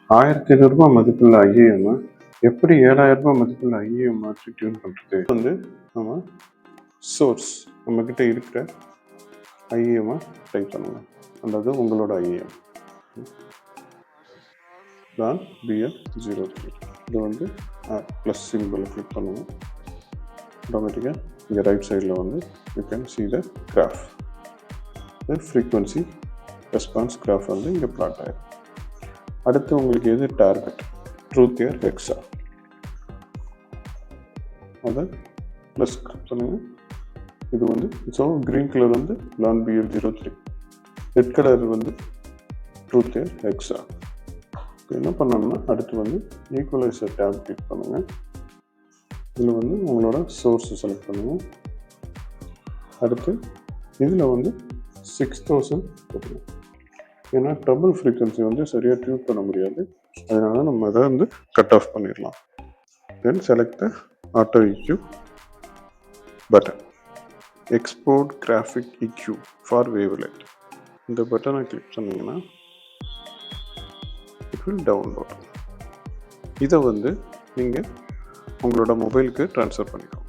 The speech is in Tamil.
ரூ. 1500 மதிப்புள்ள ஐஏஎம் எப்படி ரூ. 7000 மதிப்புள்ள ஐஏஎம் மாற்றி டியூன் பண்ணுறது வந்து நம்ம சோர்ஸ் நம்மக்கிட்ட இருக்கிற ஐஏஎம்மை டைப் பண்ணுங்க. அதாவது உங்களோட ஐஏஎம் தான் BL03. இது வந்து ப்ளஸ் சிம்பிளை கிளிக் பண்ணுவோம். ஆட்டோமேட்டிக்காக இங்கே ரைட் சைடில் வந்து you can see the graph. Frequency response graph வந்து இங்கே பிளாட் ஆகிடும். அடுத்து உங்களுக்கு எது டார்கெட், ட்ரூத் ஆர் ஹெக்ஸா, அதை ப்ளஸ் கிளிக் பண்ணுங்கள். இது வந்து ஸோ க்ரீன் கலர் வந்து லான் BL03, ரெட் கலர் வந்து ட்ரூத் ஆர் ஹெக்ஸா. என்ன பண்ணணும்னா அடுத்து வந்து ஈக்குவலைசர் டேப் கிளிக் பண்ணுங்கள். இதில் வந்து உங்களோட சோர்ஸை செலக்ட் பண்ணுங்கள். அடுத்து இதில் வந்து 6000 போட்டுங்க. ஏன்னா ட்ரபிள் ஃப்ரீக்வன்சி வந்து சரியாக டியூன் பண்ண முடியாது, அதனால நம்ம அதை வந்து கட் ஆஃப் பண்ணிடலாம். தென் select the auto EQ button. Export graphic EQ for wavelet. இந்த பட்டனை கிளிக் பண்ணிங்கன்னா இட் வில் டவுன்லோட். இதை வந்து நீங்கள் உங்களோட மொபைலுக்கு ட்ரான்ஸ்ஃபர் பண்ணிக்கலாம்.